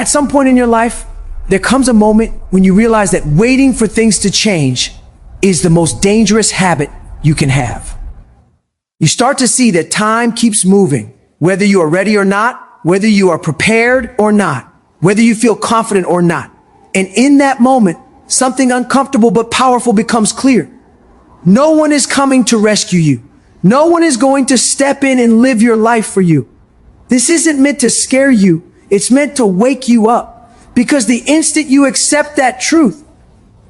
At some point in your life, there comes a moment when you realize that waiting for things to change is the most dangerous habit you can have. You start to see that time keeps moving, whether you are ready or not, whether you are prepared or not, whether you feel confident or not. And in that moment, something uncomfortable but powerful becomes clear. No one is coming to rescue you. No one is going to step in and live your life for you. This isn't meant to scare you. It's meant to wake you up. Because the instant you accept that truth,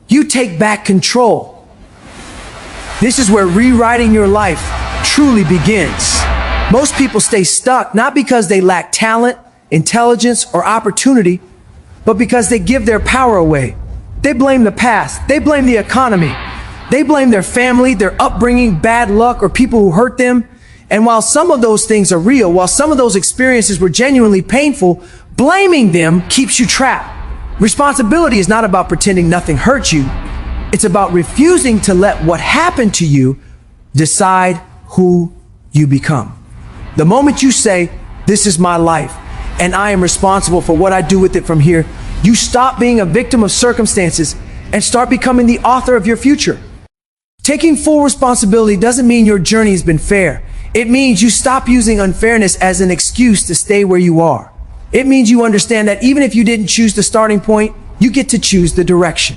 you take back control. This is where rewriting your life truly begins. Most people stay stuck not because they lack talent, intelligence, or opportunity, but because they give their power away. They blame the past. They blame the economy. They blame their family, their upbringing, bad luck, or people who hurt them. And while some of those things are real, while some of those experiences were genuinely painful, blaming them keeps you trapped. Responsibility is not about pretending nothing hurt you. It's about refusing to let what happened to you decide who you become. The moment you say, "This is my life, and I am responsible for what I do with it from here," you stop being a victim of circumstances and start becoming the author of your future. Taking full responsibility doesn't mean your journey has been fair. It means you stop using unfairness as an excuse to stay where you are. It means you understand that even if you didn't choose the starting point, you get to choose the direction.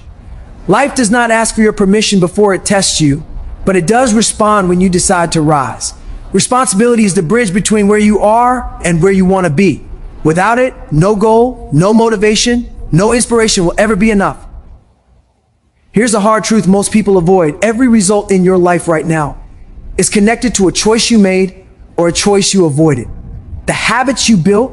Life does not ask for your permission before it tests you, but it does respond when you decide to rise. Responsibility is the bridge between where you are and where you want to be. Without it, no goal, no motivation, no inspiration will ever be enough. Here's a hard truth most people avoid. Every result in your life right now is connected to a choice you made or a choice you avoided. The habits you built,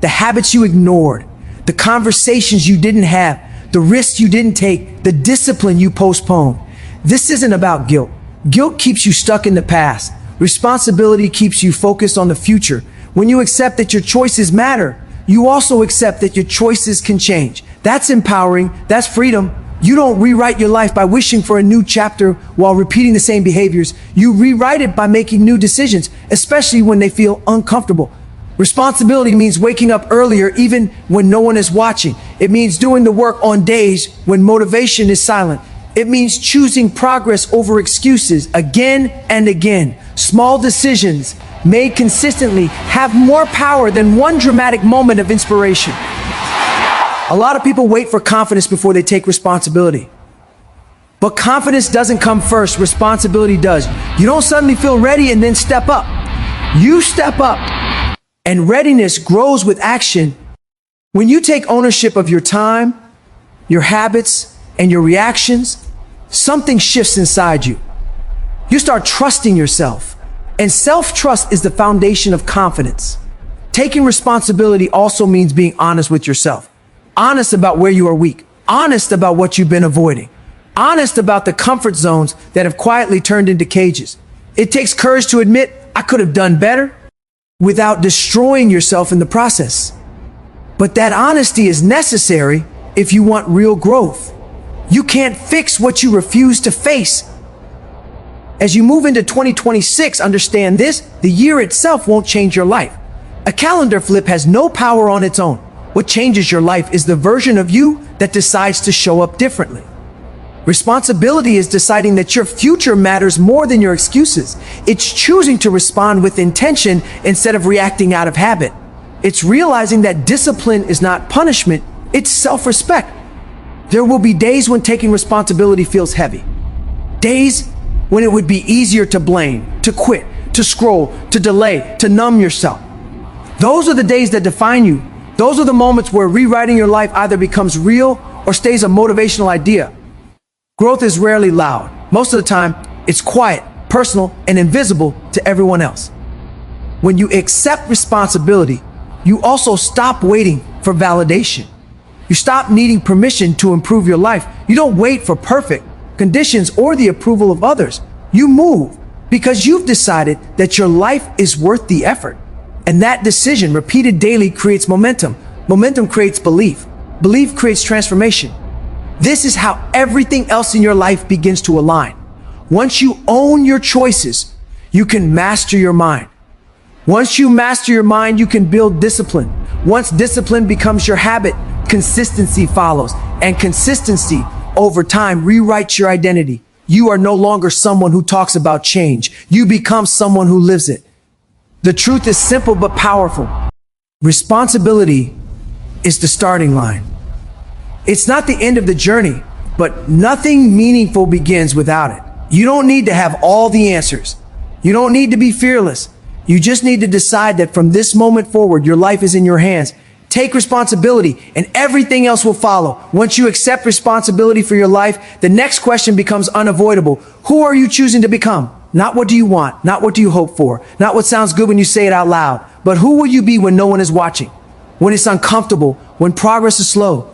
the habits you ignored, the conversations you didn't have, the risks you didn't take, the discipline you postponed. This isn't about guilt. Guilt keeps you stuck in the past. Responsibility keeps you focused on the future. When you accept that your choices matter, you also accept that your choices can change. That's empowering. That's freedom. You don't rewrite your life by wishing for a new chapter while repeating the same behaviors. You rewrite it by making new decisions, especially when they feel uncomfortable. Responsibility means waking up earlier even when no one is watching. It means doing the work on days when motivation is silent. It means choosing progress over excuses again and again. Small decisions made consistently have more power than one dramatic moment of inspiration. A lot of people wait for confidence before they take responsibility. But confidence doesn't come first, responsibility does. You don't suddenly feel ready and then step up. You step up. And readiness grows with action. When you take ownership of your time, your habits, and your reactions, something shifts inside you. You start trusting yourself. And self-trust is the foundation of confidence. Taking responsibility also means being honest with yourself. Honest about where you are weak. Honest about what you've been avoiding. Honest about the comfort zones that have quietly turned into cages. It takes courage to admit, "I could have done better," without destroying yourself in the process. But that honesty is necessary if you want real growth. You can't fix what you refuse to face. As you move into 2026, understand this: the year itself won't change your life. A calendar flip has no power on its own. What changes your life is the version of you that decides to show up differently. Responsibility is deciding that your future matters more than your excuses. It's choosing to respond with intention instead of reacting out of habit. It's realizing that discipline is not punishment, it's self-respect. There will be days when taking responsibility feels heavy. Days when it would be easier to blame, to quit, to scroll, to delay, to numb yourself. Those are the days that define you. Those are the moments where rewriting your life either becomes real or stays a motivational idea. Growth is rarely loud. Most of the time, it's quiet, personal, and invisible to everyone else. When you accept responsibility, you also stop waiting for validation. You stop needing permission to improve your life. You don't wait for perfect conditions or the approval of others. You move because you've decided that your life is worth the effort. And that decision, repeated daily, creates momentum. Momentum creates belief. Belief creates transformation. This is how everything else in your life begins to align. Once you own your choices, you can master your mind. Once you master your mind, you can build discipline. Once discipline becomes your habit, consistency follows. And consistency over time rewrites your identity. You are no longer someone who talks about change. You become someone who lives it. The truth is simple but powerful. Responsibility is the starting line. It's not the end of the journey, but nothing meaningful begins without it. You don't need to have all the answers. You don't need to be fearless. You just need to decide that from this moment forward, your life is in your hands. Take responsibility and everything else will follow. Once you accept responsibility for your life, the next question becomes unavoidable. Who are you choosing to become? Not what do you want, not what do you hope for, not what sounds good when you say it out loud, but who will you be when no one is watching, when it's uncomfortable, when progress is slow?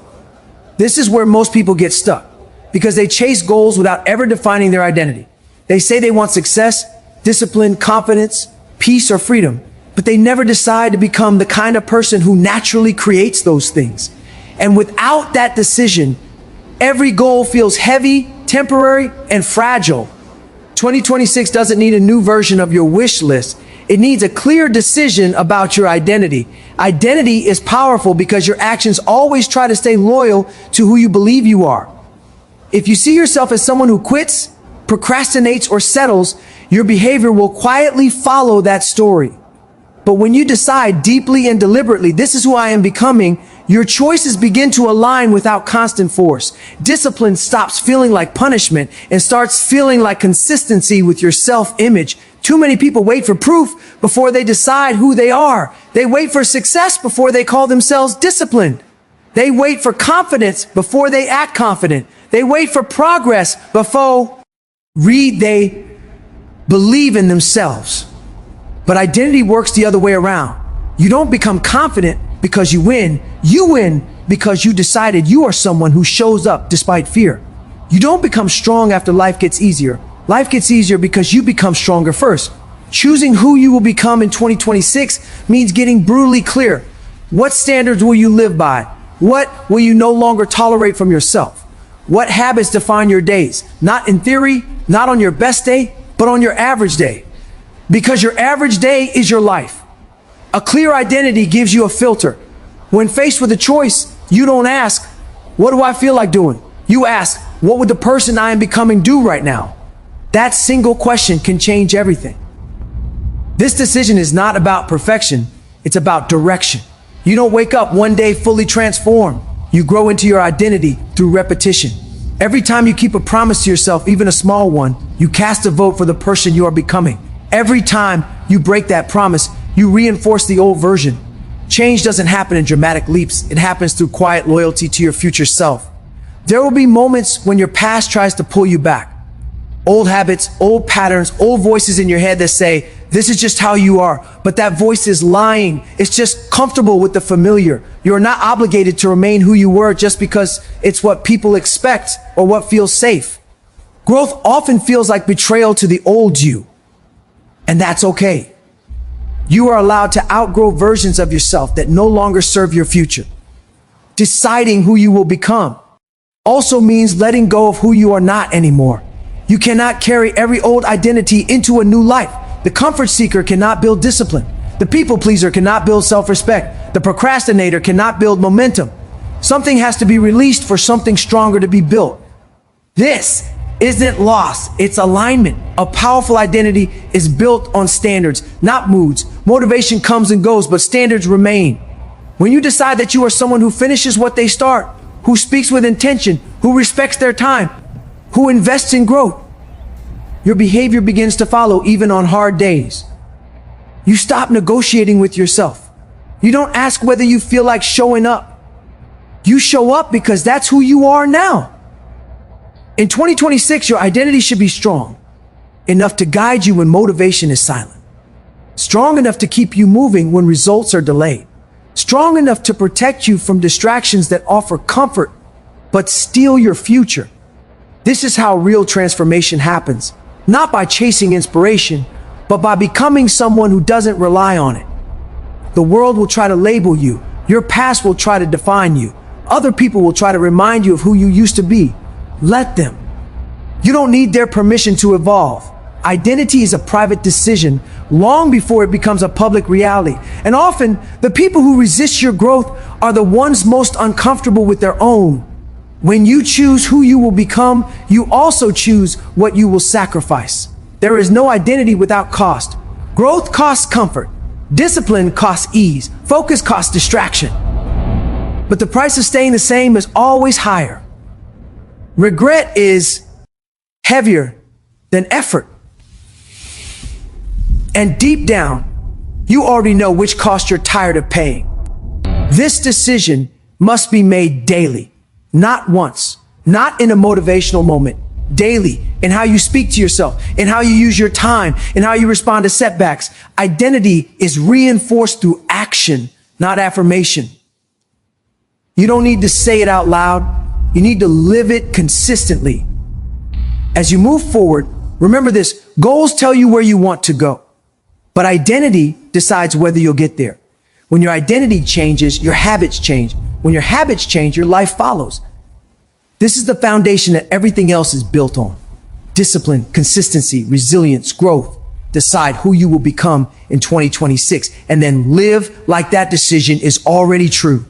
This is where most people get stuck because they chase goals without ever defining their identity. They say they want success, discipline, confidence, peace, or freedom, but they never decide to become the kind of person who naturally creates those things. And without that decision, every goal feels heavy, temporary, and fragile. 2026 doesn't need a new version of your wish list. It needs a clear decision about your identity. Identity is powerful because your actions always try to stay loyal to who you believe you are. If you see yourself as someone who quits, procrastinates, or settles, your behavior will quietly follow that story. But when you decide deeply and deliberately, this is who I am becoming, your choices begin to align without constant force. Discipline stops feeling like punishment and starts feeling like consistency with your self-image. Too many people wait for proof before they decide who they are. They wait for success before they call themselves disciplined. They wait for confidence before they act confident. They wait for progress before they believe in themselves. But identity works the other way around. You don't become confident because you win. You win because you decided you are someone who shows up despite fear. You don't become strong after life gets easier. Life gets easier because you become stronger first. Choosing who you will become in 2026 means getting brutally clear. What standards will you live by? What will you no longer tolerate from yourself? What habits define your days? Not in theory, not on your best day, but on your average day. Because your average day is your life. A clear identity gives you a filter. When faced with a choice, you don't ask, what do I feel like doing? You ask, what would the person I am becoming do right now? That single question can change everything. This decision is not about perfection, it's about direction. You don't wake up one day fully transformed. You grow into your identity through repetition. Every time you keep a promise to yourself, even a small one, you cast a vote for the person you are becoming. Every time you break that promise, you reinforce the old version. Change doesn't happen in dramatic leaps. It happens through quiet loyalty to your future self. There will be moments when your past tries to pull you back. Old habits, old patterns, old voices in your head that say, this is just how you are. But that voice is lying. It's just comfortable with the familiar. You're not obligated to remain who you were just because it's what people expect or what feels safe. Growth often feels like betrayal to the old you. And that's okay. You are allowed to outgrow versions of yourself that no longer serve your future. Deciding who you will become also means letting go of who you are not anymore. You cannot carry every old identity into a new life. The comfort seeker cannot build discipline. The people pleaser cannot build self-respect. The procrastinator cannot build momentum. Something has to be released for something stronger to be built. This isn't loss, it's alignment. A powerful identity is built on standards, not moods. Motivation comes and goes, but standards remain. When you decide that you are someone who finishes what they start, who speaks with intention, who respects their time, who invests in growth, your behavior begins to follow even on hard days. You stop negotiating with yourself. You don't ask whether you feel like showing up. You show up because that's who you are now. In 2026, your identity should be strong, enough to guide you when motivation is silent. Strong enough to keep you moving when results are delayed. Strong enough to protect you from distractions that offer comfort, but steal your future. This is how real transformation happens, not by chasing inspiration, but by becoming someone who doesn't rely on it. The world will try to label you. Your past will try to define you. Other people will try to remind you of who you used to be. Let them. You don't need their permission to evolve. Identity is a private decision long before it becomes a public reality. And often, the people who resist your growth are the ones most uncomfortable with their own. When you choose who you will become, you also choose what you will sacrifice. There is no identity without cost. Growth costs comfort. Discipline costs ease. Focus costs distraction. But the price of staying the same is always higher. Regret is heavier than effort. And deep down, you already know which cost you're tired of paying. This decision must be made daily, not once, not in a motivational moment, daily, in how you speak to yourself, in how you use your time, in how you respond to setbacks. Identity is reinforced through action, not affirmation. You don't need to say it out loud. You need to live it consistently. As you move forward, remember this: goals tell you where you want to go, but identity decides whether you'll get there. When your identity changes, your habits change. When your habits change, your life follows. This is the foundation that everything else is built on. Discipline, consistency, resilience, growth. Decide who you will become in 2026, and then live like that decision is already true.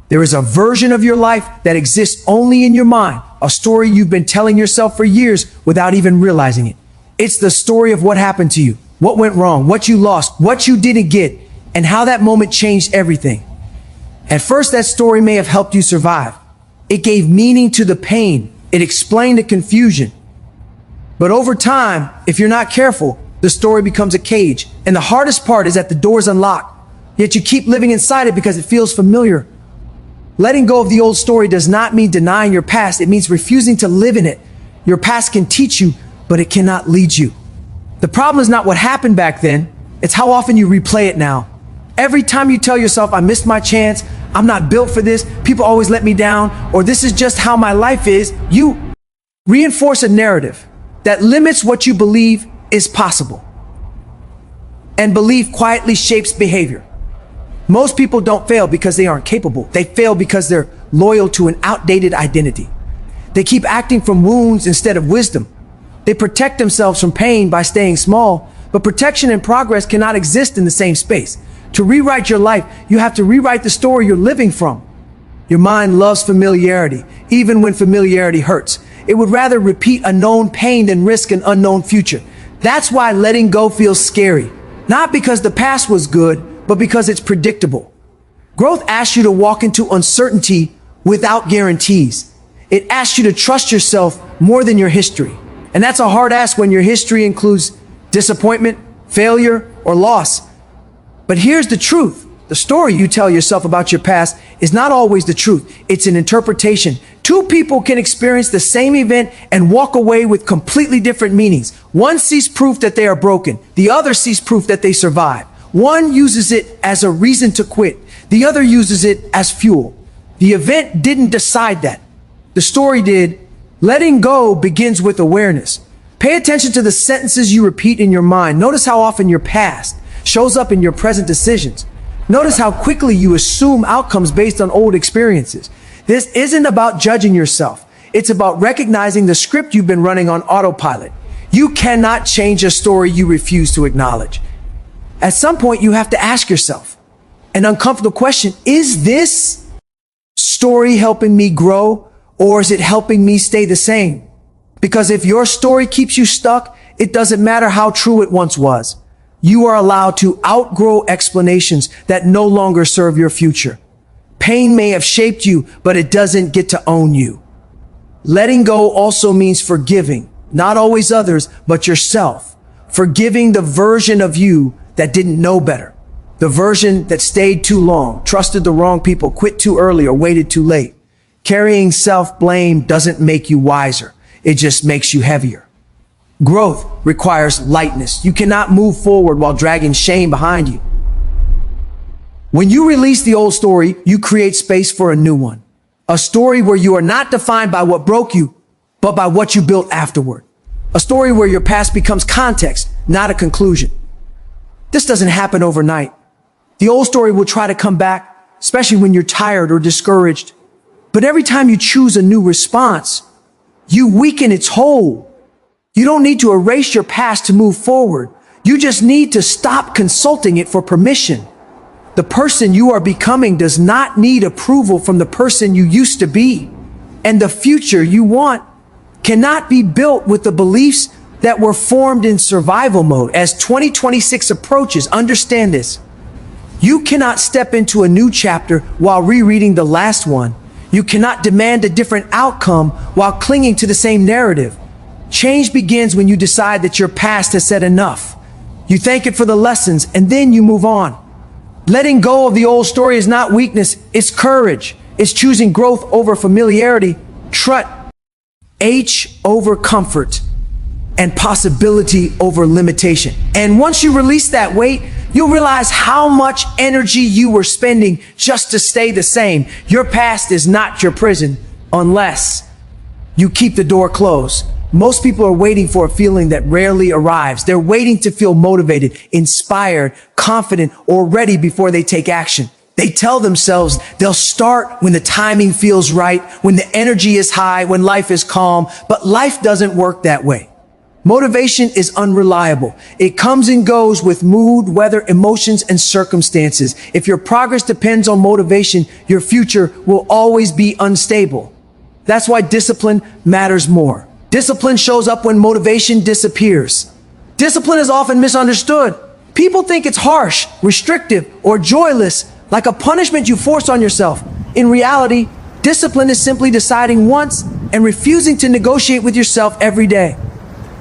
There is a version of your life that exists only in your mind, a story you've been telling yourself for years without even realizing it. It's the story of what happened to you, what went wrong, what you lost, what you didn't get, and how that moment changed everything. At first, that story may have helped you survive. It gave meaning to the pain. It explained the confusion. But over time, if you're not careful, the story becomes a cage. And the hardest part is that the door's unlocked, yet you keep living inside it because it feels familiar. Letting go of the old story does not mean denying your past. It means refusing to live in it. Your past can teach you, but it cannot lead you. The problem is not what happened back then. It's how often you replay it now. Every time you tell yourself, I missed my chance, I'm not built for this, people always let me down, or this is just how my life is, you reinforce a narrative that limits what you believe is possible. And belief quietly shapes behavior. Most people don't fail because they aren't capable. They fail because they're loyal to an outdated identity. They keep acting from wounds instead of wisdom. They protect themselves from pain by staying small, but protection and progress cannot exist in the same space. To rewrite your life, you have to rewrite the story you're living from. Your mind loves familiarity, even when familiarity hurts. It would rather repeat a known pain than risk an unknown future. That's why letting go feels scary. Not because the past was good, but because it's predictable. Growth asks you to walk into uncertainty without guarantees. It asks you to trust yourself more than your history. And that's a hard ask when your history includes disappointment, failure, or loss. But here's the truth. The story you tell yourself about your past is not always the truth. It's an interpretation. Two people can experience the same event and walk away with completely different meanings. One sees proof that they are broken. The other sees proof that they survive. One uses it as a reason to quit. The other uses it as fuel. The event didn't decide that. The story did. Letting go begins with awareness. Pay attention to the sentences you repeat in your mind. Notice how often your past shows up in your present decisions. Notice how quickly you assume outcomes based on old experiences. This isn't about judging yourself. It's about recognizing the script you've been running on autopilot. You cannot change a story you refuse to acknowledge. At some point, you have to ask yourself an uncomfortable question: is this story helping me grow, or is it helping me stay the same? Because if your story keeps you stuck, it doesn't matter how true it once was. You are allowed to outgrow explanations that no longer serve your future. Pain may have shaped you, but it doesn't get to own you. Letting go also means forgiving, not always others, but yourself. Forgiving the version of you that didn't know better. The version that stayed too long, trusted the wrong people, quit too early, or waited too late. Carrying self-blame doesn't make you wiser. It just makes you heavier. Growth requires lightness. You cannot move forward while dragging shame behind you. When you release the old story, you create space for a new one. A story where you are not defined by what broke you, but by what you built afterward. A story where your past becomes context, not a conclusion. This doesn't happen overnight. The old story will try to come back, especially when you're tired or discouraged. But every time you choose a new response, you weaken its hold. You don't need to erase your past to move forward. You just need to stop consulting it for permission. The person you are becoming does not need approval from the person you used to be. And the future you want cannot be built with the beliefs that were formed in survival mode. As 2026 approaches, understand this. You cannot step into a new chapter while rereading the last one. You cannot demand a different outcome while clinging to the same narrative. Change begins when you decide that your past has said enough. You thank it for the lessons and then you move on. Letting go of the old story is not weakness, it's courage. It's choosing growth over familiarity, trust, over comfort, and possibility over limitation. And once you release that weight, you'll realize how much energy you were spending just to stay the same. Your past is not your prison unless you keep the door closed. Most people are waiting for a feeling that rarely arrives. They're waiting to feel motivated, inspired, confident, or ready before they take action. They tell themselves they'll start when the timing feels right, when the energy is high, when life is calm, but life doesn't work that way. Motivation is unreliable. It comes and goes with mood, weather, emotions, and circumstances. If your progress depends on motivation, your future will always be unstable. That's why discipline matters more. Discipline shows up when motivation disappears. Discipline is often misunderstood. People think it's harsh, restrictive, or joyless, like a punishment you force on yourself. In reality, discipline is simply deciding once and refusing to negotiate with yourself every day.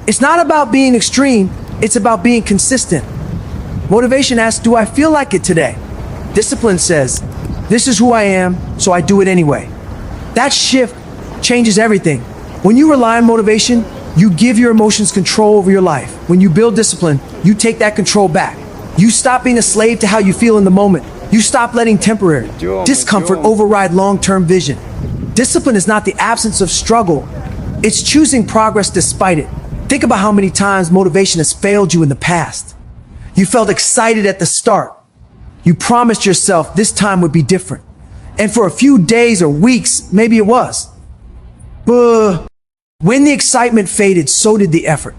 It's not about being extreme, it's about being consistent. Motivation asks, do I feel like it today? Discipline says, this is who I am, so I do it anyway. That shift changes everything. When you rely on motivation, you give your emotions control over your life. When you build discipline, you take that control back. You stop being a slave to how you feel in the moment. You stop letting temporary discomfort override long-term vision. Discipline is not the absence of struggle. It's choosing progress despite it. Think about how many times motivation has failed you in the past. You felt excited at the start. You promised yourself this time would be different. And for a few days or weeks, maybe it was. But when the excitement faded, so did the effort.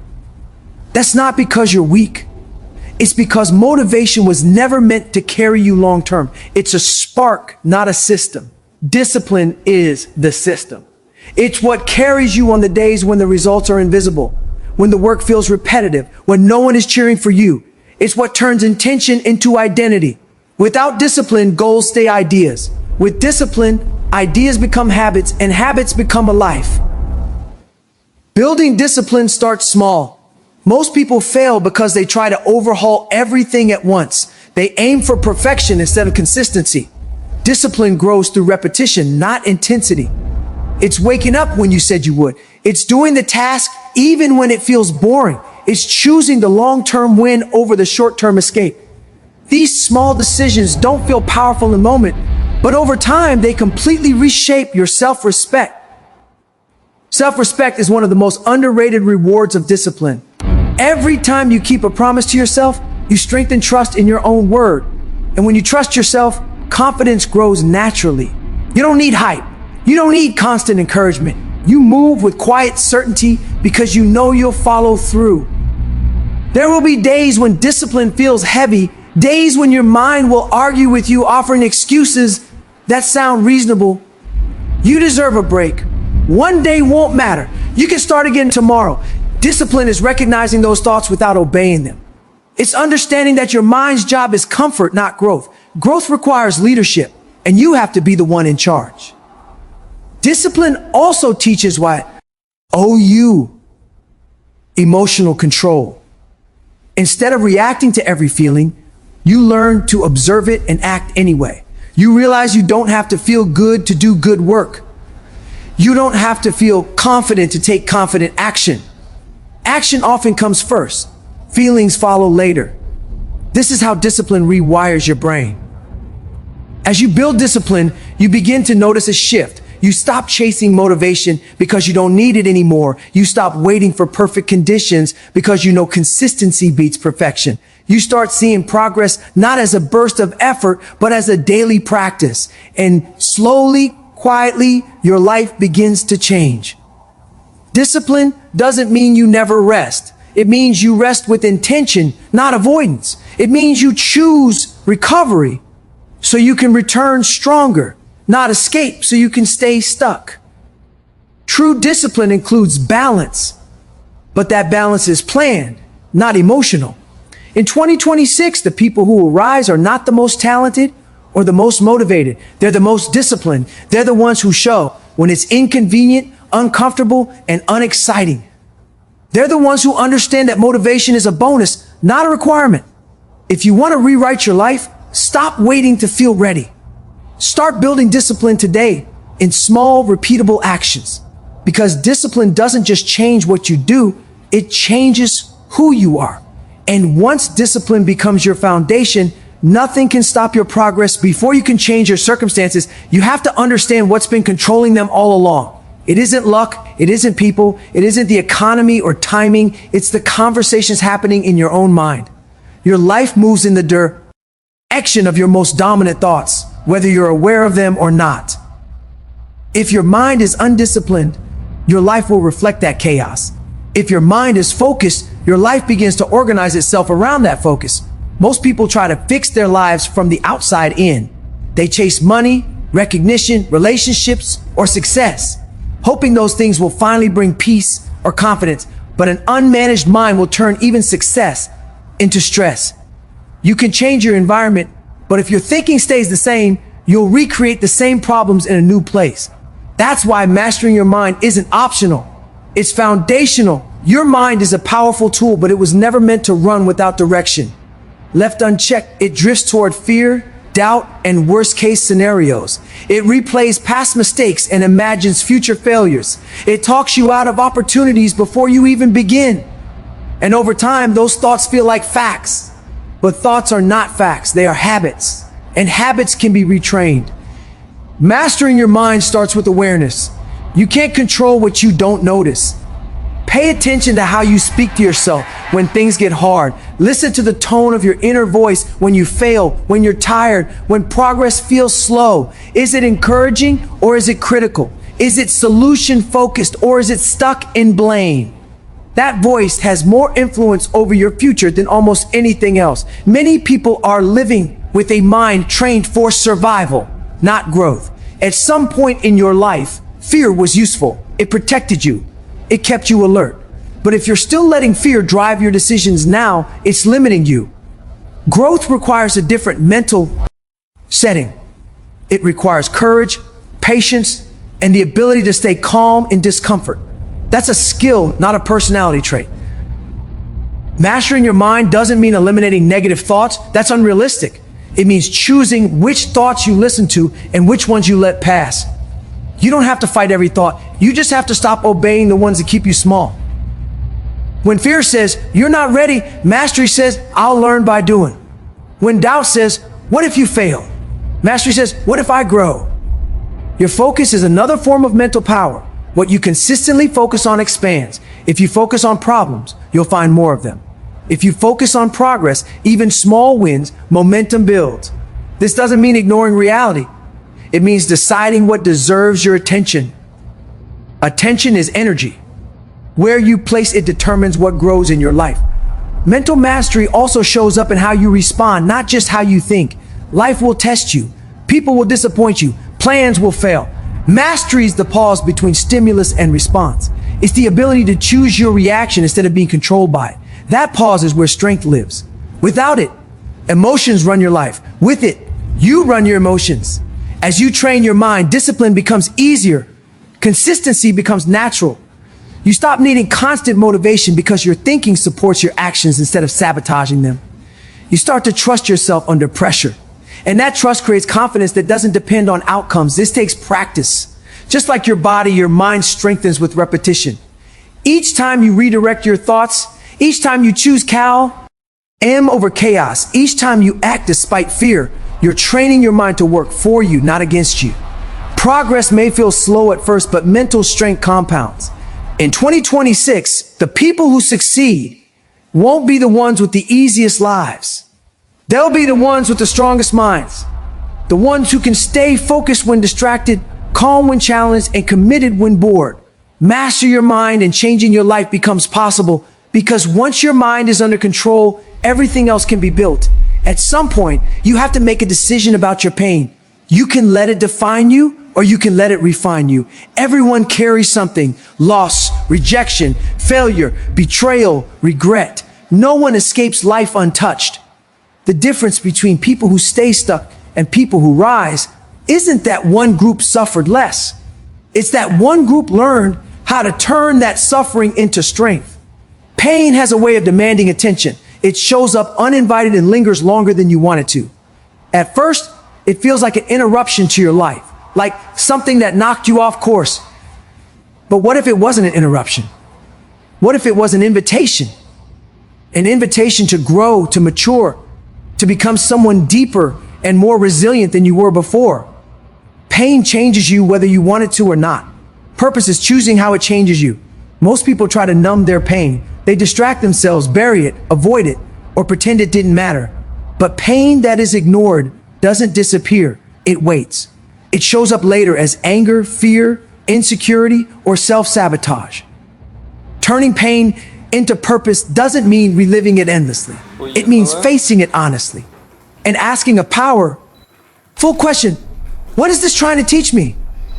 That's not because you're weak. It's because motivation was never meant to carry you long term. It's a spark, not a system. Discipline is the system. It's what carries you on the days when the results are invisible, when the work feels repetitive, when no one is cheering for you. It's what turns intention into identity. Without discipline, goals stay ideas. With discipline, ideas become habits, and habits become a life. Building discipline starts small. Most people fail because they try to overhaul everything at once. They aim for perfection instead of consistency. Discipline grows through repetition, not intensity. It's waking up when you said you would. It's doing the task even when it feels boring. It's choosing the long-term win over the short-term escape. These small decisions don't feel powerful in the moment, but over time, they completely reshape your self-respect. Self-respect is one of the most underrated rewards of discipline. Every time you keep a promise to yourself, you strengthen trust in your own word. And when you trust yourself, confidence grows naturally. You don't need hype. You don't need constant encouragement. You move with quiet certainty because you know you'll follow through. There will be days when discipline feels heavy, days when your mind will argue with you, offering excuses that sound reasonable. You deserve a break. One day won't matter. You can start again tomorrow. Discipline is recognizing those thoughts without obeying them. It's understanding that your mind's job is comfort, not growth. Growth requires leadership, and you have to be the one in charge. Discipline also teaches what? You emotional control. Instead of reacting to every feeling, you learn to observe it and act anyway. You realize you don't have to feel good to do good work. You don't have to feel confident to take confident action. Action often comes first. Feelings follow later. This is how discipline rewires your brain. As you build discipline, you begin to notice a shift. You stop chasing motivation because you don't need it anymore. You stop waiting for perfect conditions because you know consistency beats perfection. You start seeing progress not as a burst of effort, but as a daily practice. And slowly, quietly, your life begins to change. Discipline doesn't mean you never rest. It means you rest with intention, not avoidance. It means you choose recovery so you can return stronger, not escape so you can stay stuck. True discipline includes balance, but that balance is planned, not emotional. In 2026, the people who will rise are not the most talented or the most motivated. They're the most disciplined. They're the ones who show when it's inconvenient, uncomfortable, and unexciting. They're the ones who understand that motivation is a bonus, not a requirement. If you want to rewrite your life, stop waiting to feel ready. Start building discipline today in small, repeatable actions. Because discipline doesn't just change what you do, it changes who you are. And once discipline becomes your foundation, nothing can stop your progress. Before you can change your circumstances, you have to understand what's been controlling them all along. It isn't luck, it isn't people, it isn't the economy or timing, it's the conversations happening in your own mind. Your life moves in the direction of your most dominant thoughts, whether you're aware of them or not. If your mind is undisciplined, your life will reflect that chaos. If your mind is focused, your life begins to organize itself around that focus. Most people try to fix their lives from the outside in. They chase money, recognition, relationships, or success, hoping those things will finally bring peace or confidence. But an unmanaged mind will turn even success into stress. You can change your environment, but if your thinking stays the same, you'll recreate the same problems in a new place. That's why mastering your mind isn't optional. It's foundational. Your mind is a powerful tool, but it was never meant to run without direction. Left unchecked, it drifts toward fear, doubt, and worst-case scenarios. It replays past mistakes and imagines future failures. It talks you out of opportunities before you even begin. And over time, those thoughts feel like facts. But thoughts are not facts, they are habits. And habits can be retrained. Mastering your mind starts with awareness. You can't control what you don't notice. Pay attention to how you speak to yourself when things get hard. Listen to the tone of your inner voice when you fail, when you're tired, when progress feels slow. Is it encouraging or is it critical? Is it solution focused or is it stuck in blame? That voice has more influence over your future than almost anything else. Many people are living with a mind trained for survival, not growth. At some point in your life, fear was useful. It protected you. It kept you alert. But if you're still letting fear drive your decisions now, it's limiting you. Growth requires a different mental setting. It requires courage, patience, and the ability to stay calm in discomfort. That's a skill, not a personality trait. Mastering your mind doesn't mean eliminating negative thoughts. That's unrealistic. It means choosing which thoughts you listen to and which ones you let pass. You don't have to fight every thought. You just have to stop obeying the ones that keep you small. When fear says, you're not ready, mastery says, I'll learn by doing. When doubt says, what if you fail? Mastery says, what if I grow? Your focus is another form of mental power. What you consistently focus on expands. If you focus on problems, you'll find more of them. If you focus on progress, even small wins, momentum builds. This doesn't mean ignoring reality. It means deciding what deserves your attention. Attention is energy. Where you place it determines what grows in your life. Mental mastery also shows up in how you respond, not just how you think. Life will test you. People will disappoint you. Plans will fail. Mastery is the pause between stimulus and response. It's the ability to choose your reaction instead of being controlled by it. That pause is where strength lives. Without it, emotions run your life. With it, you run your emotions. As you train your mind, discipline becomes easier. Consistency becomes natural. You stop needing constant motivation because your thinking supports your actions instead of sabotaging them. You start to trust yourself under pressure. And that trust creates confidence that doesn't depend on outcomes. This takes practice. Just like your body, your mind strengthens with repetition. Each time you redirect your thoughts, each time you choose calm over chaos, each time you act despite fear, you're training your mind to work for you, not against you. Progress may feel slow at first, but mental strength compounds. In 2026, the people who succeed won't be the ones with the easiest lives. They'll be the ones with the strongest minds. The ones who can stay focused when distracted, calm when challenged, and committed when bored. Master your mind and changing your life becomes possible because once your mind is under control, everything else can be built. At some point, you have to make a decision about your pain. You can let it define you or you can let it refine you. Everyone carries something: loss, rejection, failure, betrayal, regret. No one escapes life untouched. The difference between people who stay stuck and people who rise isn't that one group suffered less. It's that one group learned how to turn that suffering into strength. Pain has a way of demanding attention. It shows up uninvited and lingers longer than you want it to. At first, it feels like an interruption to your life, like something that knocked you off course. But what if it wasn't an interruption? What if it was an invitation? An invitation to grow, to mature, to become someone deeper and more resilient than you were before. Pain changes you whether you want it to or not. Purpose is choosing how it changes you. Most people try to numb their pain. They distract themselves, bury it, avoid it, or pretend it didn't matter. But pain that is ignored doesn't disappear. It waits. It shows up later as anger, fear, insecurity, or self-sabotage. Turning pain into purpose doesn't mean reliving it endlessly. It means facing it honestly and asking a full question: what is this trying to teach me?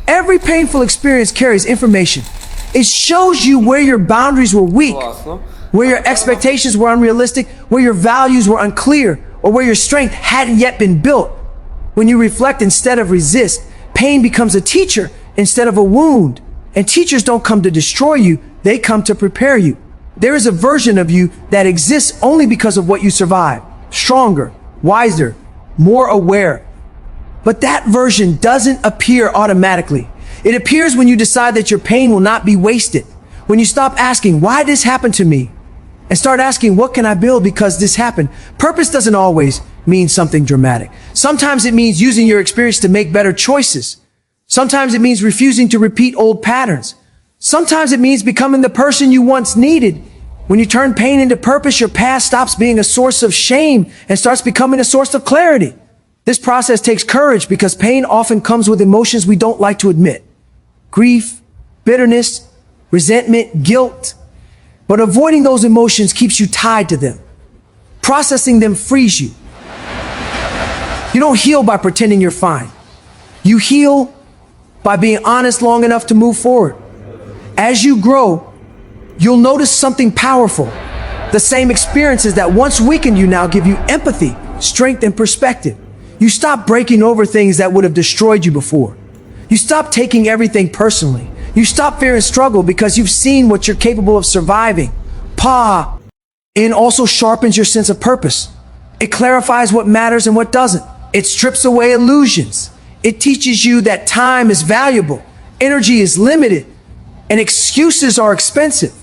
Every painful experience carries information. It shows you where your boundaries were weak, where your expectations were unrealistic, where your values were unclear, or where your strength hadn't yet been built. When you reflect instead of resist, pain becomes a teacher instead of a wound. And teachers don't come to destroy you, they come to prepare you. There is a version of you that exists only because of what you survived. Stronger, wiser, more aware. But that version doesn't appear automatically. It appears when you decide that your pain will not be wasted. When you stop asking, why this happened to me? And start asking, what can I build because this happened? Purpose doesn't always mean something dramatic. Sometimes it means using your experience to make better choices. Sometimes it means refusing to repeat old patterns. Sometimes it means becoming the person you once needed. When you turn pain into purpose, your past stops being a source of shame and starts becoming a source of clarity. This process takes courage because pain often comes with emotions we don't like to admit. Grief, bitterness, resentment, guilt. But avoiding those emotions keeps you tied to them. Processing them frees you. You don't heal by pretending you're fine. You heal by being honest long enough to move forward. As you grow, you'll notice something powerful. The same experiences that once weakened you now give you empathy, strength, and perspective. You stop breaking over things that would have destroyed you before. You stop taking everything personally. You stop fearing struggle because you've seen what you're capable of surviving. Pain also sharpens your sense of purpose. It clarifies what matters and what doesn't. It strips away illusions. It teaches you that time is valuable, energy is limited, and excuses are expensive.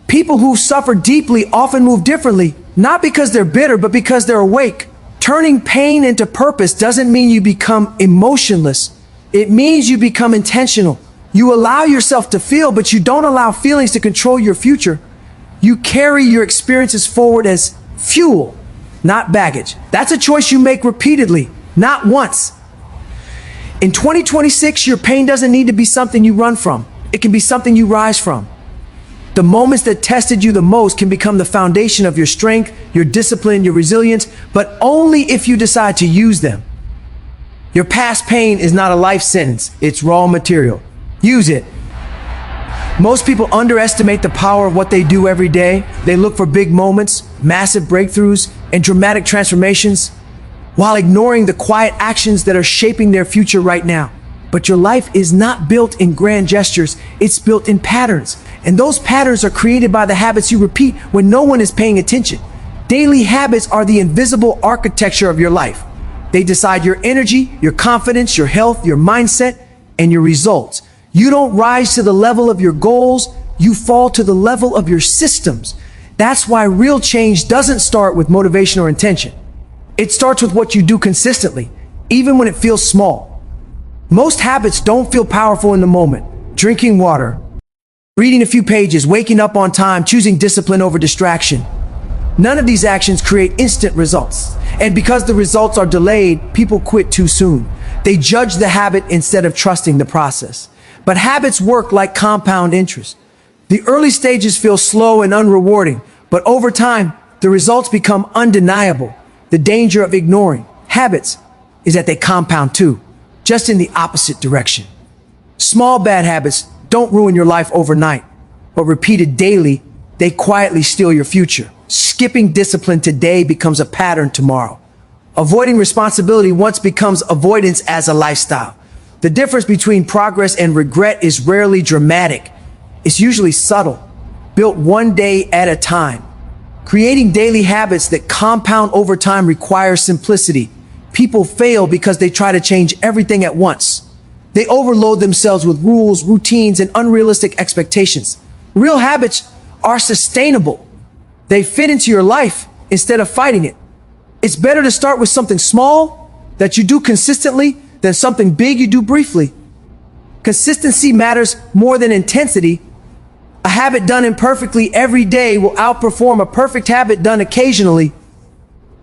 People who suffer deeply often move differently, not because they're bitter, but because they're awake. Turning pain into purpose doesn't mean you become emotionless. It means you become intentional. You allow yourself to feel, but you don't allow feelings to control your future. You carry your experiences forward as fuel, not baggage. That's a choice you make repeatedly, not once. In 2026, your pain doesn't need to be something you run from. It can be something you rise from. The moments that tested you the most can become the foundation of your strength, your discipline, your resilience, but only if you decide to use them. Your past pain is not a life sentence, it's raw material. Use it. Most people underestimate the power of what they do every day. They look for big moments, massive breakthroughs, and dramatic transformations, while ignoring the quiet actions that are shaping their future right now. But your life is not built in grand gestures, it's built in patterns. And those patterns are created by the habits you repeat when no one is paying attention. Daily habits are the invisible architecture of your life. They decide your energy, your confidence, your health, your mindset, and your results. You don't rise to the level of your goals, you fall to the level of your systems. That's why real change doesn't start with motivation or intention. It starts with what you do consistently, even when it feels small. Most habits don't feel powerful in the moment. Drinking water, reading a few pages, waking up on time, choosing discipline over distraction. None of these actions create instant results. And because the results are delayed, people quit too soon. They judge the habit instead of trusting the process. But habits work like compound interest. The early stages feel slow and unrewarding, but over time, the results become undeniable. The danger of ignoring habits is that they compound too, just in the opposite direction. Small bad habits don't ruin your life overnight, but repeated daily, they quietly steal your future. Skipping discipline today becomes a pattern tomorrow. Avoiding responsibility once becomes avoidance as a lifestyle. The difference between progress and regret is rarely dramatic. It's usually subtle, built one day at a time. Creating daily habits that compound over time requires simplicity. People fail because they try to change everything at once. They overload themselves with rules, routines, and unrealistic expectations. Real habits are sustainable. They fit into your life instead of fighting it. It's better to start with something small that you do consistently than something big you do briefly. Consistency matters more than intensity. A habit done imperfectly every day will outperform a perfect habit done occasionally.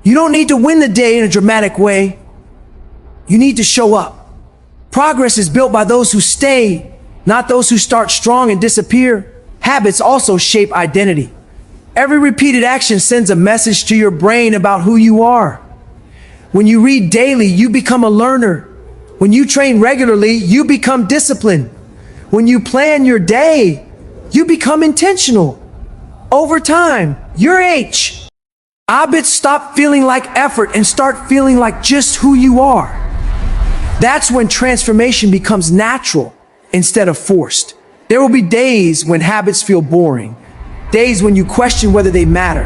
You don't need to win the day in a dramatic way. You need to show up. Progress is built by those who stay, not those who start strong and disappear. Habits also shape identity. Every repeated action sends a message to your brain about who you are. When you read daily, you become a learner. When you train regularly, you become disciplined. When you plan your day, you become intentional. Over time, your habits stop feeling like effort and start feeling like just who you are. That's when transformation becomes natural instead of forced. There will be days when habits feel boring, days when you question whether they matter.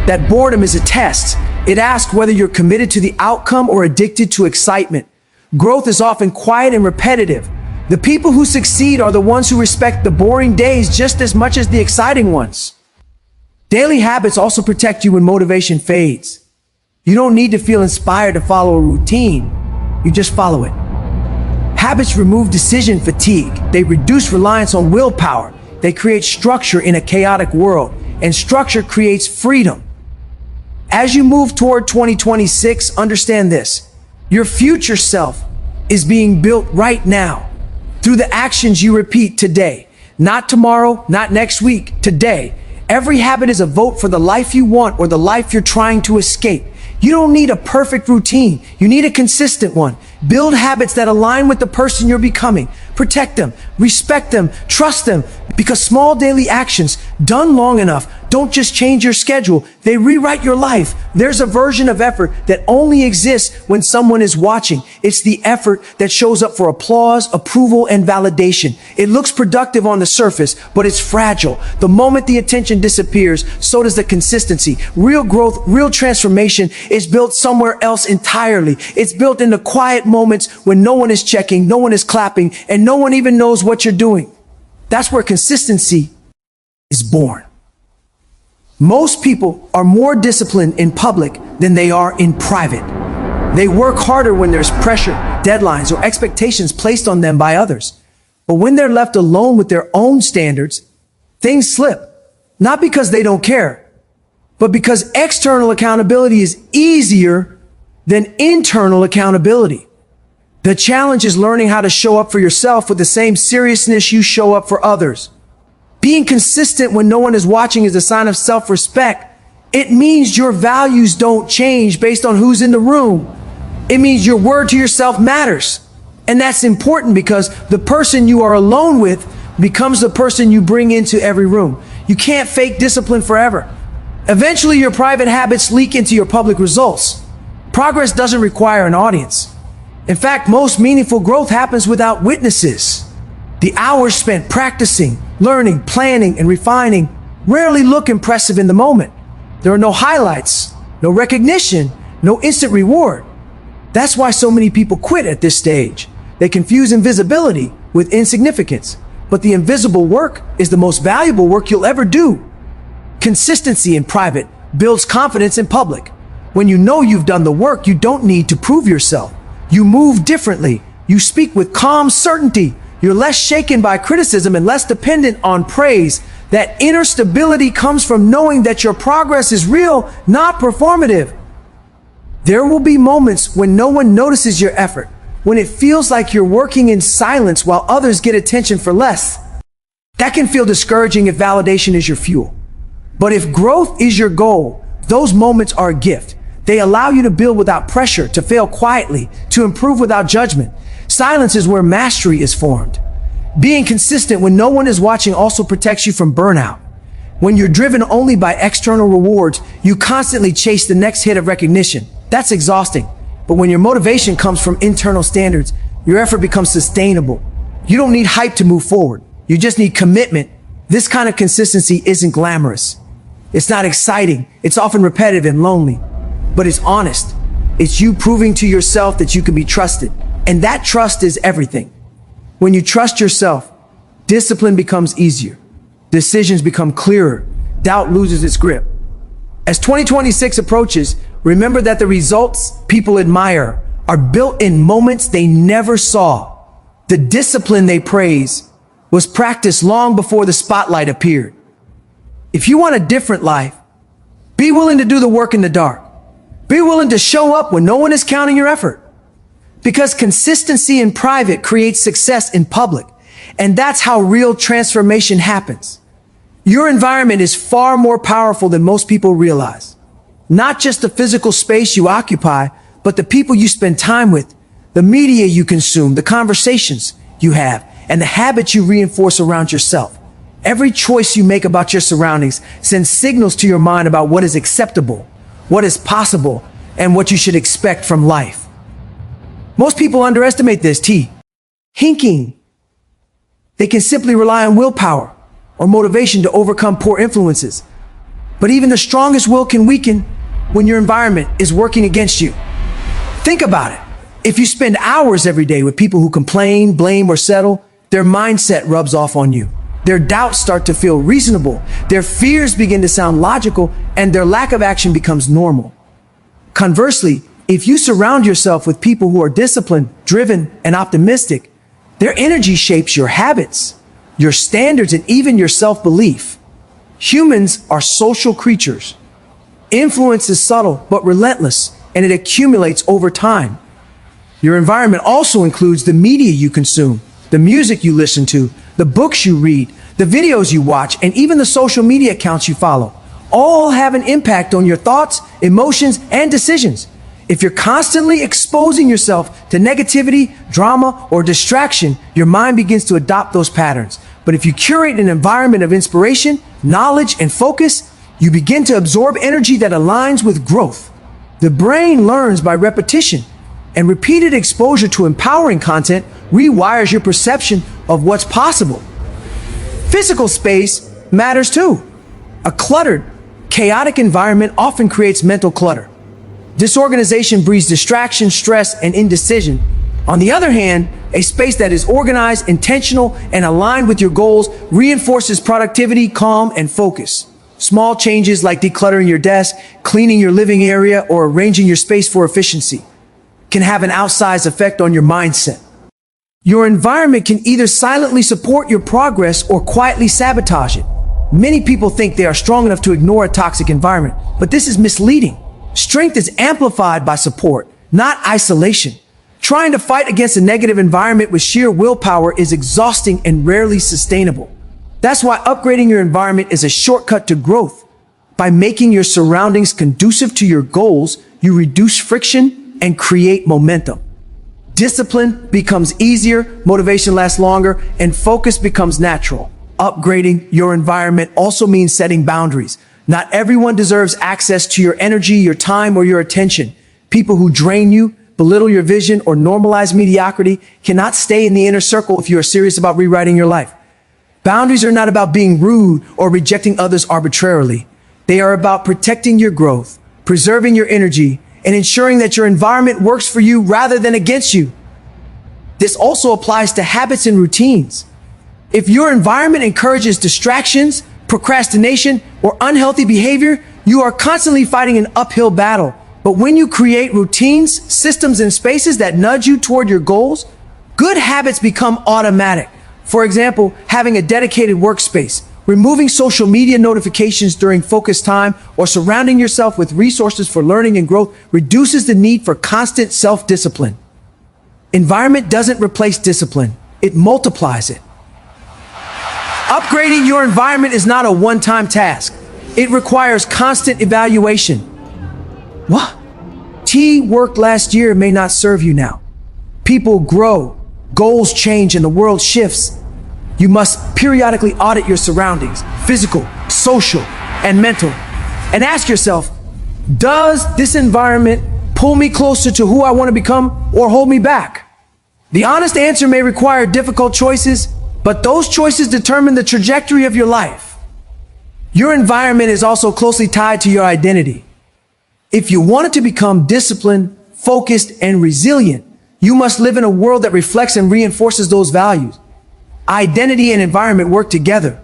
That boredom is a test. It asks whether you're committed to the outcome or addicted to excitement. Growth is often quiet and repetitive. The people who succeed are the ones who respect the boring days just as much as the exciting ones. Daily habits also protect you when motivation fades. You don't need to feel inspired to follow a routine. You just follow it. Habits remove decision fatigue. They reduce reliance on willpower. They create structure in a chaotic world, and structure creates freedom. As you move toward 2026, understand this. Your future self is being built right now through the actions you repeat today. Not tomorrow, not next week, today. Every habit is a vote for the life you want or the life you're trying to escape. You don't need a perfect routine. You need a consistent one. Build habits that align with the person you're becoming. Protect them, respect them, trust them, because small daily actions done long enough don't just change your schedule, they rewrite your life. There's a version of effort that only exists when someone is watching. It's the effort that shows up for applause, approval, and validation. It looks productive on the surface, but it's fragile. The moment the attention disappears, so does the consistency. Real growth, real transformation is built somewhere else entirely. It's built in the quiet moments when no one is checking, no one is clapping, and no one even knows what you're doing. That's where consistency is born. Most people are more disciplined in public than they are in private. They work harder when there's pressure, deadlines, or expectations placed on them by others. But when they're left alone with their own standards, things slip. Not because they don't care, but because external accountability is easier than internal accountability. The challenge is learning how to show up for yourself with the same seriousness you show up for others. Being consistent when no one is watching is a sign of self-respect. It means your values don't change based on who's in the room. It means your word to yourself matters. And that's important because the person you are alone with becomes the person you bring into every room. You can't fake discipline forever. Eventually, your private habits leak into your public results. Progress doesn't require an audience. In fact, most meaningful growth happens without witnesses. The hours spent practicing, learning, planning, and refining rarely look impressive in the moment. There are no highlights, no recognition, no instant reward. That's why so many people quit at this stage. They confuse invisibility with insignificance. But the invisible work is the most valuable work you'll ever do. Consistency in private builds confidence in public. When you know you've done the work, you don't need to prove yourself. You move differently. You speak with calm certainty. You're less shaken by criticism and less dependent on praise. That inner stability comes from knowing that your progress is real, not performative. There will be moments when no one notices your effort, when it feels like you're working in silence while others get attention for less. That can feel discouraging if validation is your fuel. But if growth is your goal, those moments are a gift. They allow you to build without pressure, to fail quietly, to improve without judgment. Silence is where mastery is formed. Being consistent when no one is watching also protects you from burnout. When you're driven only by external rewards, you constantly chase the next hit of recognition. That's exhausting. But when your motivation comes from internal standards, your effort becomes sustainable. You don't need hype to move forward. You just need commitment. This kind of consistency isn't glamorous. It's not exciting. It's often repetitive and lonely. But it's honest. It's you proving to yourself that you can be trusted. And that trust is everything. When you trust yourself, discipline becomes easier. Decisions become clearer. Doubt loses its grip. As 2026 approaches, remember that the results people admire are built in moments they never saw. The discipline they praise was practiced long before the spotlight appeared. If you want a different life, be willing to do the work in the dark. Be willing to show up when no one is counting your effort. Because consistency in private creates success in public. And that's how real transformation happens. Your environment is far more powerful than most people realize. Not just the physical space you occupy, but the people you spend time with, the media you consume, the conversations you have, and the habits you reinforce around yourself. Every choice you make about your surroundings sends signals to your mind about what is acceptable, what is possible, and what you should expect from life. Most people underestimate this, thinking they can simply rely on willpower or motivation to overcome poor influences. But even the strongest will can weaken when your environment is working against you. Think about it. If you spend hours every day with people who complain, blame, or settle, their mindset rubs off on you. Their doubts start to feel reasonable. Their fears begin to sound logical, and their lack of action becomes normal. Conversely, if you surround yourself with people who are disciplined, driven, and optimistic, their energy shapes your habits, your standards, and even your self-belief. Humans are social creatures. Influence is subtle but relentless, and it accumulates over time. Your environment also includes the media you consume, the music you listen to, the books you read, the videos you watch, and even the social media accounts you follow. All have an impact on your thoughts, emotions, and decisions. If you're constantly exposing yourself to negativity, drama, or distraction, your mind begins to adopt those patterns. But if you curate an environment of inspiration, knowledge, and focus, you begin to absorb energy that aligns with growth. The brain learns by repetition, and repeated exposure to empowering content rewires your perception of what's possible. Physical space matters too. A cluttered, chaotic environment often creates mental clutter. Disorganization breeds distraction, stress, and indecision. On the other hand, a space that is organized, intentional, and aligned with your goals reinforces productivity, calm, and focus. Small changes like decluttering your desk, cleaning your living area, or arranging your space for efficiency can have an outsized effect on your mindset. Your environment can either silently support your progress or quietly sabotage it. Many people think they are strong enough to ignore a toxic environment, but this is misleading. Strength is amplified by support, not isolation. Trying to fight against a negative environment with sheer willpower is exhausting and rarely sustainable. That's why upgrading your environment is a shortcut to growth. By making your surroundings conducive to your goals, you reduce friction and create momentum. Discipline becomes easier, motivation lasts longer, and focus becomes natural. Upgrading your environment also means setting boundaries. Not everyone deserves access to your energy, your time, or your attention. People who drain you, belittle your vision, or normalize mediocrity cannot stay in the inner circle if you are serious about rewriting your life. Boundaries are not about being rude or rejecting others arbitrarily. They are about protecting your growth, preserving your energy, and ensuring that your environment works for you rather than against you. This also applies to habits and routines. If your environment encourages distractions, procrastination, or unhealthy behavior, you are constantly fighting an uphill battle. But when you create routines, systems, and spaces that nudge you toward your goals, good habits become automatic. For example, having a dedicated workspace, removing social media notifications during focused time, or surrounding yourself with resources for learning and growth reduces the need for constant self-discipline. Environment doesn't replace discipline, it multiplies it. Upgrading your environment is not a one-time task. It requires constant evaluation. What? T worked last year may not serve you now. People grow, goals change, and the world shifts. You must periodically audit your surroundings, physical, social, and mental, and ask yourself, does this environment pull me closer to who I want to become or hold me back? The honest answer may require difficult choices, but those choices determine the trajectory of your life. Your environment is also closely tied to your identity. If you want to become disciplined, focused, and resilient, you must live in a world that reflects and reinforces those values. Identity and environment work together.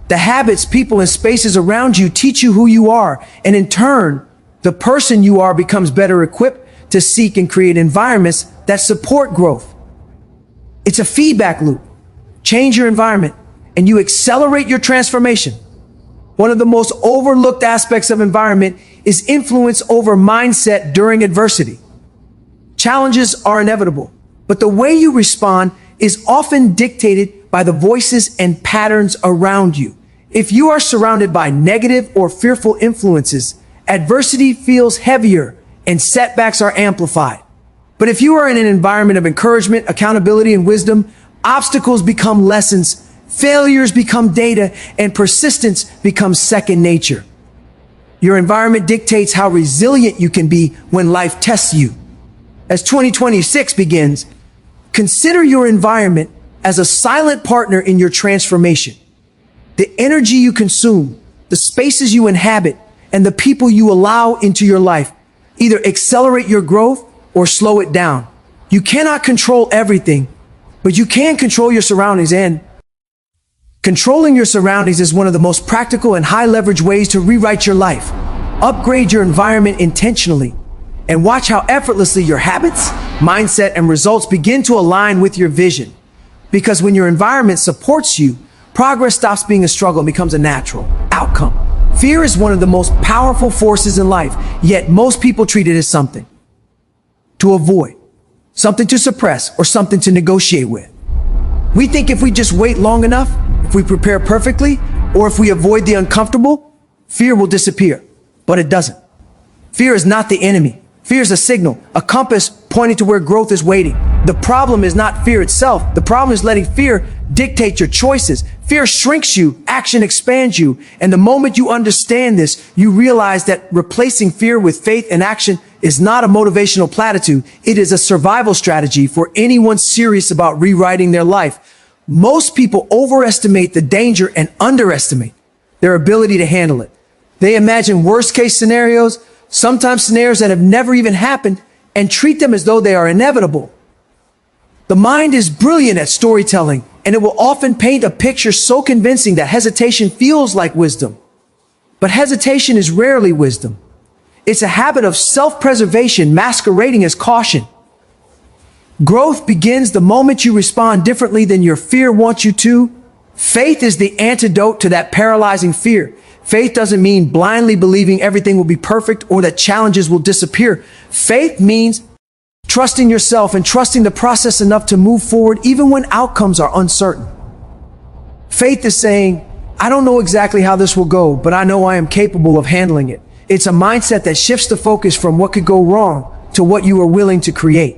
The habits, people, and spaces around you teach you who you are, and in turn, the person you are becomes better equipped to seek and create environments that support growth. It's a feedback loop. Change your environment, and you accelerate your transformation. One of the most overlooked aspects of environment is influence over mindset during adversity. Challenges are inevitable, but the way you respond is often dictated by the voices and patterns around you. If you are surrounded by negative or fearful influences, adversity feels heavier and setbacks are amplified. But if you are in an environment of encouragement, accountability, and wisdom, obstacles become lessons, failures become data, and persistence becomes second nature. Your environment dictates how resilient you can be when life tests you. As 2026 begins, consider your environment as a silent partner in your transformation. The energy you consume, the spaces you inhabit, and the people you allow into your life either accelerate your growth or slow it down. You cannot control everything, but you can control your surroundings, and controlling your surroundings is one of the most practical and high leverage ways to rewrite your life. Upgrade your environment intentionally and watch how effortlessly your habits, mindset, and results begin to align with your vision. Because when your environment supports you, progress stops being a struggle and becomes a natural outcome. Fear is one of the most powerful forces in life, yet most people treat it as something to avoid, something to suppress, or something to negotiate with. We think if we just wait long enough, if we prepare perfectly, or if we avoid the uncomfortable, fear will disappear. But it doesn't. Fear is not the enemy. Fear is a signal, a compass pointing to where growth is waiting. The problem is not fear itself. The problem is letting fear dictate your choices. Fear shrinks you, action expands you. And the moment you understand this, you realize that replacing fear with faith and action is not a motivational platitude. It is a survival strategy for anyone serious about rewriting their life. Most people overestimate the danger and underestimate their ability to handle it. They imagine worst case scenarios, sometimes scenarios that have never even happened, and treat them as though they are inevitable. The mind is brilliant at storytelling, and it will often paint a picture so convincing that hesitation feels like wisdom. But hesitation is rarely wisdom. It's a habit of self-preservation masquerading as caution. Growth begins the moment you respond differently than your fear wants you to. Faith is the antidote to that paralyzing fear. Faith doesn't mean blindly believing everything will be perfect or that challenges will disappear. Faith means trusting yourself and trusting the process enough to move forward even when outcomes are uncertain. Faith is saying, I don't know exactly how this will go, but I know I am capable of handling it. It's a mindset that shifts the focus from what could go wrong to what you are willing to create.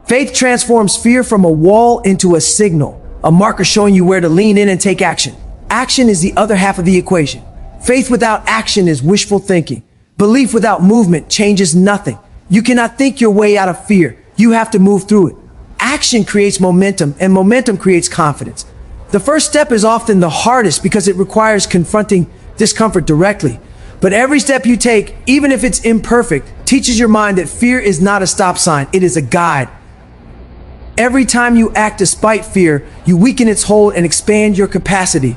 Faith transforms fear from a wall into a signal, a marker showing you where to lean in and take action. Action is the other half of the equation. Faith without action is wishful thinking. Belief without movement changes nothing. You cannot think your way out of fear. You have to move through it. Action creates momentum, and momentum creates confidence. The first step is often the hardest because it requires confronting discomfort directly. But every step you take, even if it's imperfect, teaches your mind that fear is not a stop sign, it is a guide. Every time you act despite fear, you weaken its hold and expand your capacity.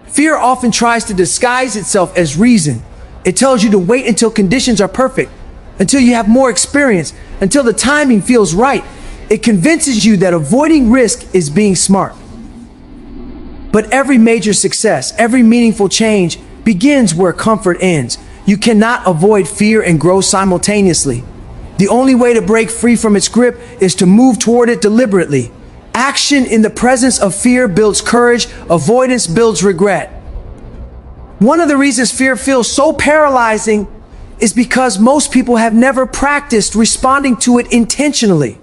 Fear often tries to disguise itself as reason. It tells you to wait until conditions are perfect, until you have more experience, until the timing feels right. It convinces you that avoiding risk is being smart. But every major success, every meaningful change begins where comfort ends. You cannot avoid fear and grow simultaneously. The only way to break free from its grip is to move toward it deliberately. Action in the presence of fear builds courage, avoidance builds regret. One of the reasons fear feels so paralyzing is because most people have never practiced responding to it intentionally.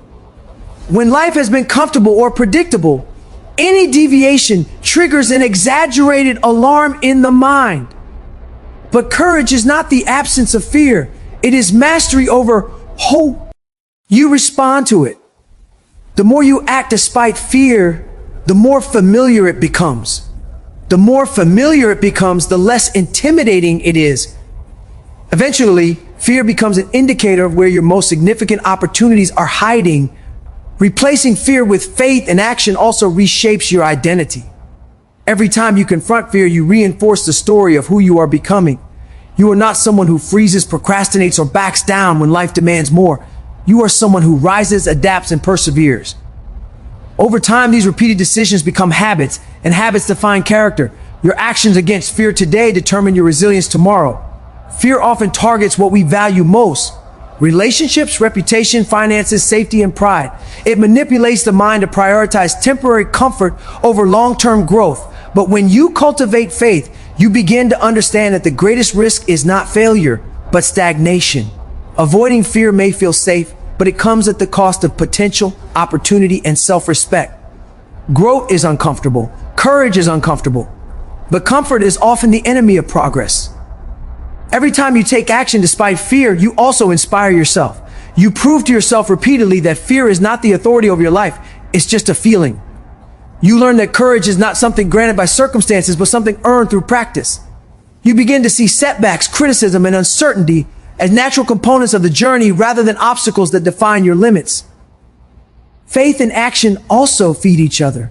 When life has been comfortable or predictable, any deviation triggers an exaggerated alarm in the mind. But courage is not the absence of fear. It is mastery over hope. You respond to it. The more you act despite fear, the more familiar it becomes. The more familiar it becomes, the less intimidating it is. Eventually, fear becomes an indicator of where your most significant opportunities are hiding. Replacing fear with faith and action also reshapes your identity. Every time you confront fear, you reinforce the story of who you are becoming. You are not someone who freezes, procrastinates, or backs down when life demands more. You are someone who rises, adapts, and perseveres. Over time, these repeated decisions become habits, and habits define character. Your actions against fear today determine your resilience tomorrow. Fear often targets what we value most: relationships, reputation, finances, safety, and pride. It manipulates the mind to prioritize temporary comfort over long-term growth. But when you cultivate faith, you begin to understand that the greatest risk is not failure, but stagnation. Avoiding fear may feel safe, but it comes at the cost of potential, opportunity, and self-respect. Growth is uncomfortable. Courage is uncomfortable. But comfort is often the enemy of progress. Every time you take action despite fear, you also inspire yourself. You prove to yourself repeatedly that fear is not the authority over your life, it's just a feeling. You learn that courage is not something granted by circumstances, but something earned through practice. You begin to see setbacks, criticism, and uncertainty as natural components of the journey rather than obstacles that define your limits. Faith and action also feed each other.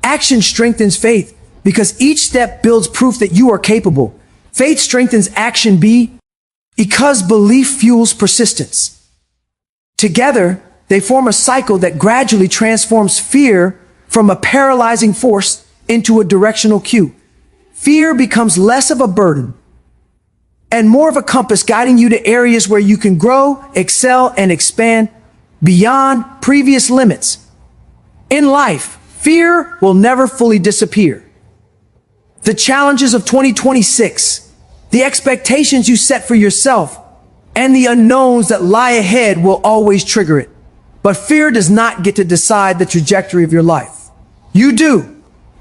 Action strengthens faith because each step builds proof that you are capable. Faith strengthens action because belief fuels persistence. Together, they form a cycle that gradually transforms fear from a paralyzing force into a directional cue. Fear becomes less of a burden and more of a compass, guiding you to areas where you can grow, excel, and expand beyond previous limits. In life, fear will never fully disappear. The challenges of 2026, the expectations you set for yourself, and the unknowns that lie ahead will always trigger it. But fear does not get to decide the trajectory of your life. You do.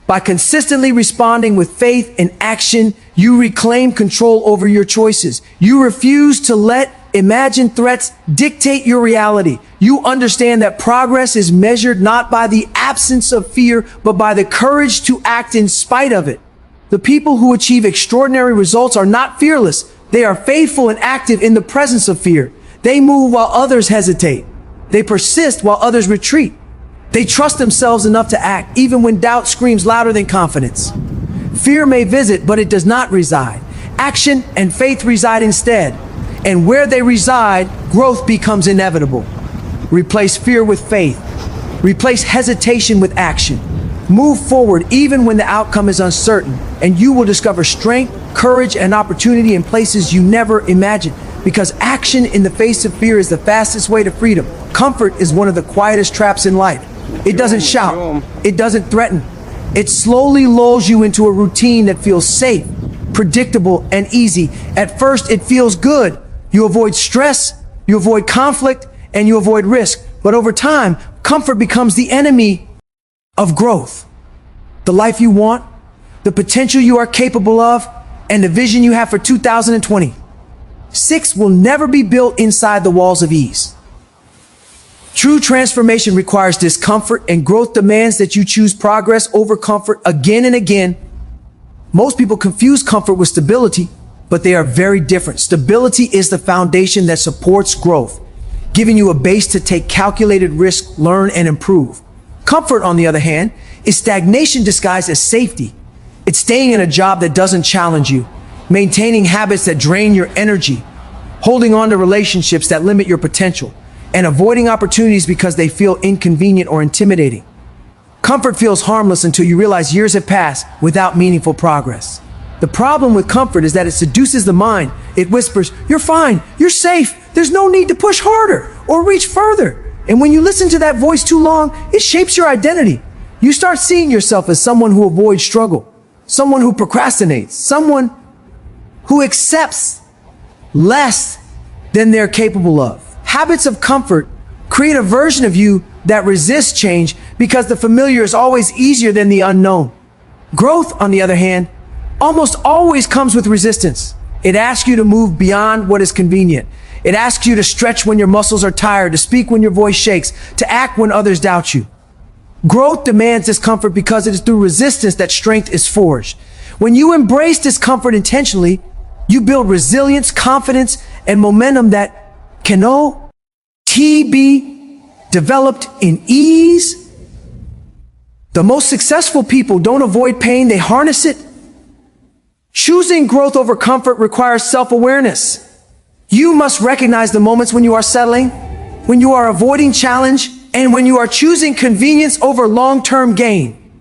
By consistently responding with faith and action, you reclaim control over your choices. You refuse to let imagined threats dictate your reality. You understand that progress is measured not by the absence of fear, but by the courage to act in spite of it. The people who achieve extraordinary results are not fearless. They are faithful and active in the presence of fear. They move while others hesitate. They persist while others retreat. They trust themselves enough to act even when doubt screams louder than confidence. Fear may visit, but it does not reside. Action and faith reside instead. And where they reside, growth becomes inevitable. Replace fear with faith. Replace hesitation with action. Move forward even when the outcome is uncertain, and you will discover strength, courage, and opportunity in places you never imagined. Because action in the face of fear is the fastest way to freedom. Comfort is one of the quietest traps in life. It doesn't shout. It doesn't threaten. It slowly lulls you into a routine that feels safe, predictable, and easy. At first, it feels good. You avoid stress, you avoid conflict, and you avoid risk. But over time, comfort becomes the enemy of growth. The life you want, the potential you are capable of, and the vision you have for 2026 will never be built inside the walls of ease. True transformation requires discomfort, and growth demands that you choose progress over comfort again and again. Most people confuse comfort with stability, but they are very different. Stability is the foundation that supports growth, giving you a base to take calculated risk, learn, and improve. Comfort, on the other hand, is stagnation disguised as safety. It's staying in a job that doesn't challenge you, maintaining habits that drain your energy, holding on to relationships that limit your potential, and avoiding opportunities because they feel inconvenient or intimidating. Comfort feels harmless until you realize years have passed without meaningful progress. The problem with comfort is that it seduces the mind. It whispers, "You're fine, you're safe, there's no need to push harder or reach further. And when you listen to that voice too long, it shapes your identity. You start seeing yourself as someone who avoids struggle, someone who procrastinates, someone who accepts less than they're capable of. Habits of comfort create a version of you that resists change because the familiar is always easier than the unknown. Growth, on the other hand, almost always comes with resistance. It asks you to move beyond what is convenient. It asks you to stretch when your muscles are tired, to speak when your voice shakes, to act when others doubt you. Growth demands discomfort because it is through resistance that strength is forged. When you embrace discomfort intentionally, you build resilience, confidence, and momentum that cannot be developed in ease. The most successful people don't avoid pain, they harness it. Choosing growth over comfort requires self-awareness. You must recognize the moments when you are settling, when you are avoiding challenge, and when you are choosing convenience over long-term gain.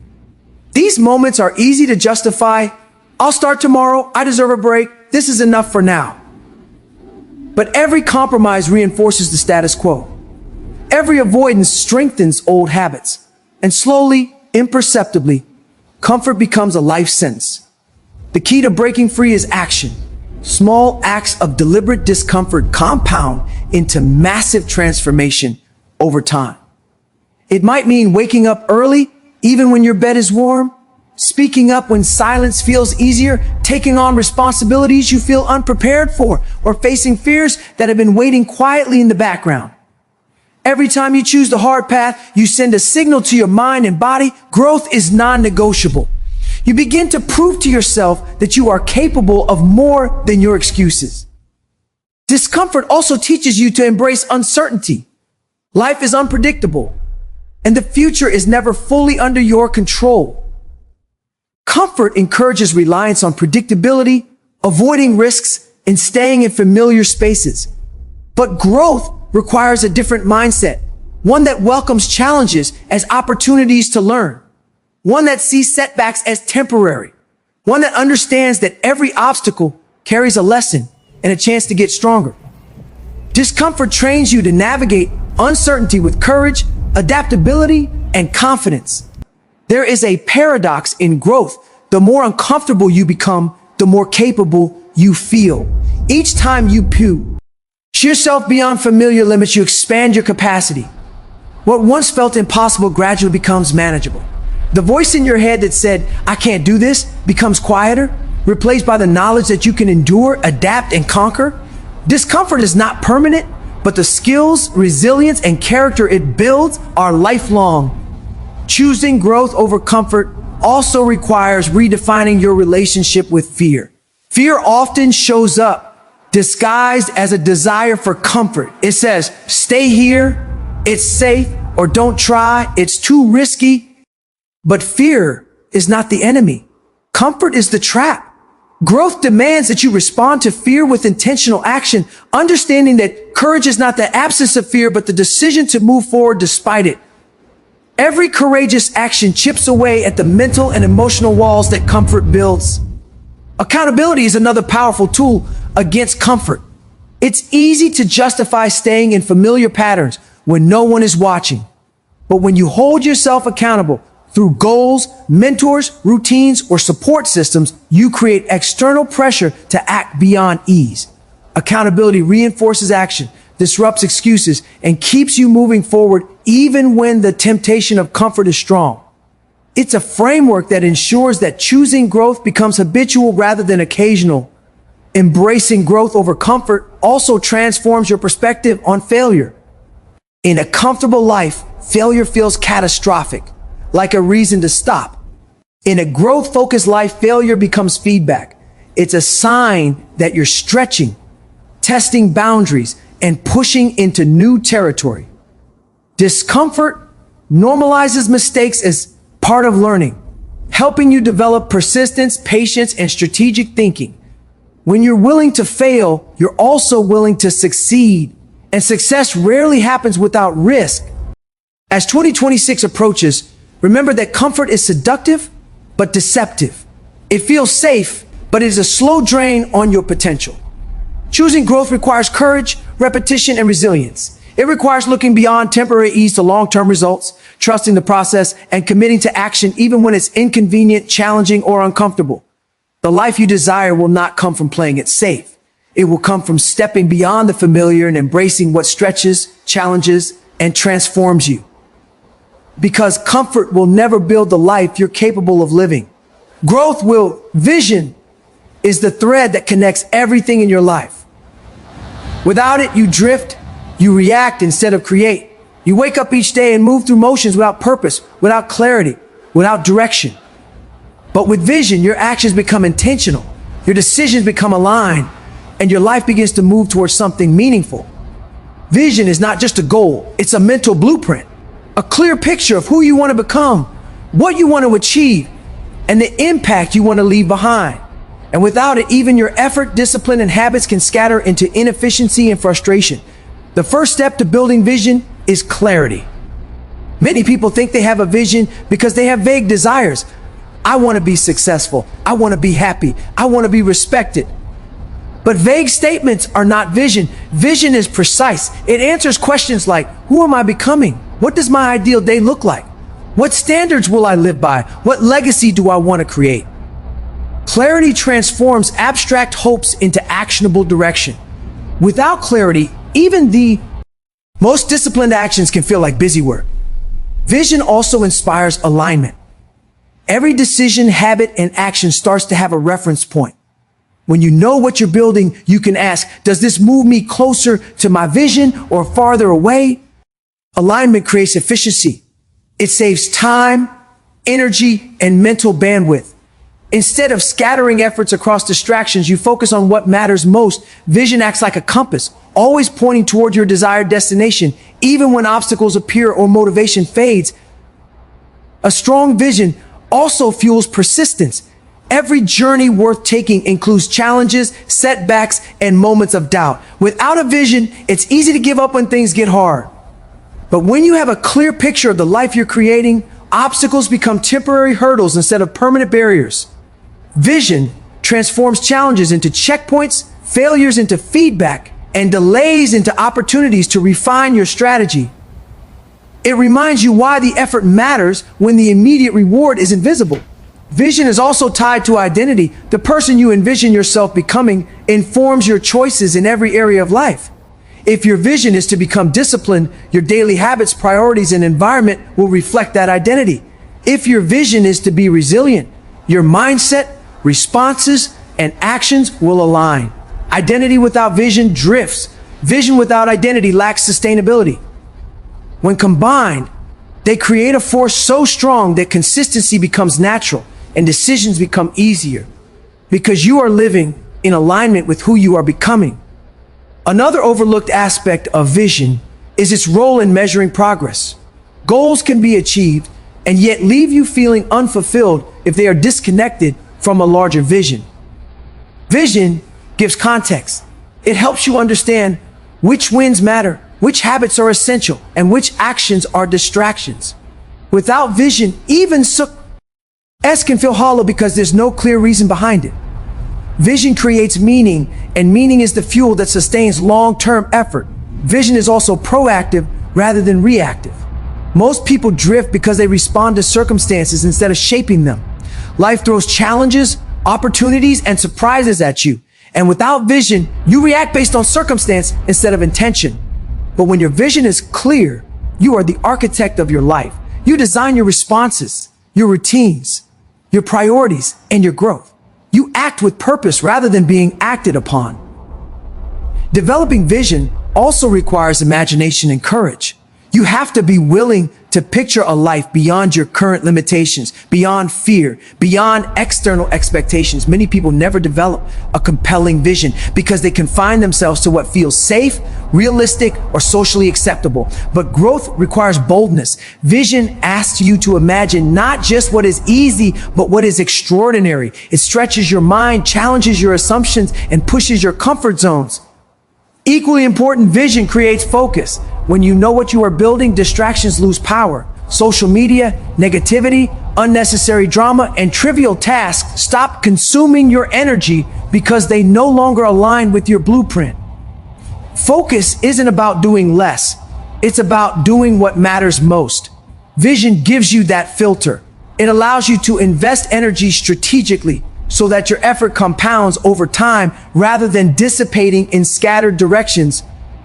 These moments are easy to justify. I'll start tomorrow. I deserve a break. This is enough for now. But every compromise reinforces the status quo. Every avoidance strengthens old habits. And slowly, imperceptibly, comfort becomes a life sentence. The key to breaking free is action. Small acts of deliberate discomfort compound into massive transformation over time. It might mean waking up early, even when your bed is warm, speaking up when silence feels easier, taking on responsibilities you feel unprepared for, or facing fears that have been waiting quietly in the background. Every time you choose the hard path, you send a signal to your mind and body. Growth is non-negotiable. You begin to prove to yourself that you are capable of more than your excuses. Discomfort also teaches you to embrace uncertainty. Life is unpredictable, and the future is never fully under your control. Comfort encourages reliance on predictability, avoiding risks, and staying in familiar spaces. But growth requires a different mindset, one that welcomes challenges as opportunities to learn, one that sees setbacks as temporary, one that understands that every obstacle carries a lesson and a chance to get stronger. Discomfort trains you to navigate uncertainty with courage, adaptability, and confidence. There is a paradox in growth. The more uncomfortable you become, the more capable you feel. Each time you push yourself beyond familiar limits, you expand your capacity. What once felt impossible gradually becomes manageable. The voice in your head that said, "I can't do this," becomes quieter, replaced by the knowledge that you can endure, adapt, and conquer. Discomfort is not permanent, but the skills, resilience, and character it builds are lifelong. Choosing growth over comfort also requires redefining your relationship with fear. Fear often shows up disguised as a desire for comfort. It says, "Stay here, it's safe," or "Don't try, it's too risky." But fear is not the enemy. Comfort is the trap. Growth demands that you respond to fear with intentional action, understanding that courage is not the absence of fear, but the decision to move forward despite it. Every courageous action chips away at the mental and emotional walls that comfort builds. Accountability is another powerful tool against comfort. It's easy to justify staying in familiar patterns when no one is watching. But when you hold yourself accountable through goals, mentors, routines, or support systems, you create external pressure to act beyond ease. Accountability reinforces action, disrupts excuses, and keeps you moving forward even when the temptation of comfort is strong. It's a framework that ensures that choosing growth becomes habitual rather than occasional. Embracing growth over comfort also transforms your perspective on failure. In a comfortable life, failure feels catastrophic, like a reason to stop. In a growth-focused life, failure becomes feedback. It's a sign that you're stretching, testing boundaries, and pushing into new territory. Discomfort normalizes mistakes as part of learning, helping you develop persistence, patience, and strategic thinking. When you're willing to fail, you're also willing to succeed, and success rarely happens without risk. As 2026 approaches, remember that comfort is seductive, but deceptive. It feels safe, but it is a slow drain on your potential. Choosing growth requires courage, repetition, and resilience. It requires looking beyond temporary ease to long-term results, trusting the process, and committing to action even when it's inconvenient, challenging, or uncomfortable. The life you desire will not come from playing it safe. It will come from stepping beyond the familiar and embracing what stretches, challenges, and transforms you. Because comfort will never build the life you're capable of living. Growth will. Vision is the thread that connects everything in your life. Without it, you drift, you react instead of create. You wake up each day and move through motions without purpose, without clarity, without direction. But with vision, your actions become intentional, your decisions become aligned, and your life begins to move towards something meaningful. Vision is not just a goal, it's a mental blueprint, a clear picture of who you want to become, what you want to achieve, and the impact you want to leave behind. And without it, even your effort, discipline, and habits can scatter into inefficiency and frustration. The first step to building vision is clarity. Many people think they have a vision because they have vague desires. I want to be successful. I want to be happy. I want to be respected. But vague statements are not vision. Vision is precise. It answers questions like, who am I becoming? What does my ideal day look like? What standards will I live by? What legacy do I want to create? Clarity transforms abstract hopes into actionable direction. Without clarity, even the most disciplined actions can feel like busy work. Vision also inspires alignment. Every decision, habit, and action starts to have a reference point. When you know what you're building, you can ask, does this move me closer to my vision or farther away? Alignment creates efficiency. It saves time, energy, and mental bandwidth. Instead of scattering efforts across distractions, you focus on what matters most. Vision acts like a compass, always pointing toward your desired destination, even when obstacles appear or motivation fades. A strong vision also fuels persistence. Every journey worth taking includes challenges, setbacks, and moments of doubt. Without a vision, it's easy to give up when things get hard. But when you have a clear picture of the life you're creating, obstacles become temporary hurdles instead of permanent barriers. Vision transforms challenges into checkpoints, failures into feedback, and delays into opportunities to refine your strategy. It reminds you why the effort matters when the immediate reward is invisible. Vision is also tied to identity. The person you envision yourself becoming informs your choices in every area of life. If your vision is to become disciplined, your daily habits, priorities, and environment will reflect that identity. If your vision is to be resilient, your mindset, responses, and actions will align. Identity without vision drifts. Vision without identity lacks sustainability. When combined, they create a force so strong that consistency becomes natural and decisions become easier because you are living in alignment with who you are becoming. Another overlooked aspect of vision is its role in measuring progress. Goals can be achieved and yet leave you feeling unfulfilled if they are disconnected from a larger vision. Vision gives context. It helps you understand which wins matter, which habits are essential, and which actions are distractions. Without vision, even success can feel hollow because there's no clear reason behind it. Vision creates meaning, and meaning is the fuel that sustains long-term effort. Vision is also proactive rather than reactive. Most people drift because they respond to circumstances instead of shaping them. Life throws challenges, opportunities, and surprises at you. And without vision, you react based on circumstance instead of intention. But when your vision is clear, you are the architect of your life. You design your responses, your routines, your priorities, and your growth. You act with purpose rather than being acted upon. Developing vision also requires imagination and courage. You have to be willing to picture a life beyond your current limitations, beyond fear, beyond external expectations. Many people never develop a compelling vision because they confine themselves to what feels safe, realistic, or socially acceptable. But growth requires boldness. Vision asks you to imagine not just what is easy, but what is extraordinary. It stretches your mind, challenges your assumptions, and pushes your comfort zones. Equally important, vision creates focus. When you know what you are building, distractions lose power. Social media, negativity, Unnecessary drama and trivial tasks stop consuming your energy because they no longer align with your blueprint. Focus isn't about doing less. It's about doing what matters most. Vision gives you that filter. It allows you to invest energy strategically so that your effort compounds over time rather than dissipating in scattered directions.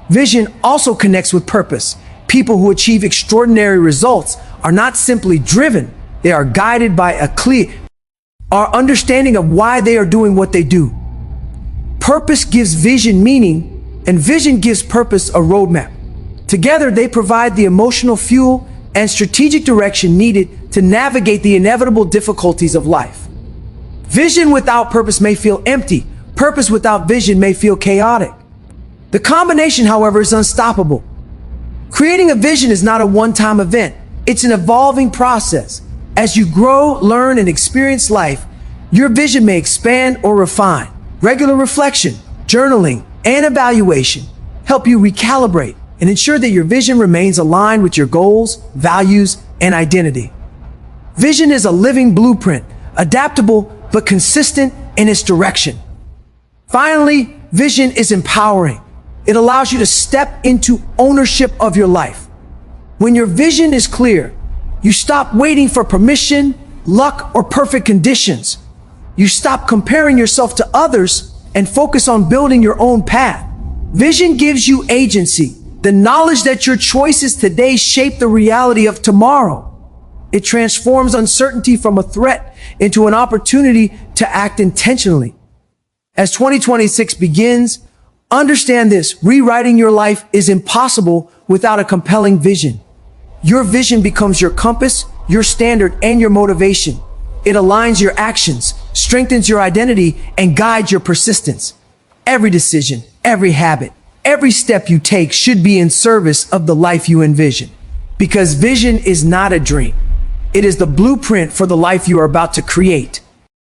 Vision also connects with purpose. People who achieve extraordinary results are not simply driven, they are guided by a clear understanding of why they are doing what they do. Purpose gives vision meaning, and vision gives purpose a roadmap. Together, they provide the emotional fuel and strategic direction needed to navigate the inevitable difficulties of life. Vision without purpose may feel empty. Purpose without vision may feel chaotic. The combination, however, is unstoppable. Creating a vision is not a one-time event. It's an evolving process. As you grow, learn, and experience life, your vision may expand or refine. Regular reflection, journaling, and evaluation help you recalibrate and ensure that your vision remains aligned with your goals, values, and identity. Vision is a living blueprint, adaptable but consistent in its direction. Finally, vision is empowering. It allows you to step into ownership of your life. When your vision is clear, you stop waiting for permission, luck, or perfect conditions. You stop comparing yourself to others and focus on building your own path. Vision gives you agency, the knowledge that your choices today shape the reality of tomorrow. It transforms uncertainty from a threat into an opportunity to act intentionally. As 2026 begins, understand this: rewriting your life is impossible without a compelling vision. Your vision becomes your compass, your standard, and your motivation. It aligns your actions, strengthens your identity, and guides your persistence. Every decision, every habit, every step you take should be in service of the life you envision. Because vision is not a dream. It is the blueprint for the life you are about to create.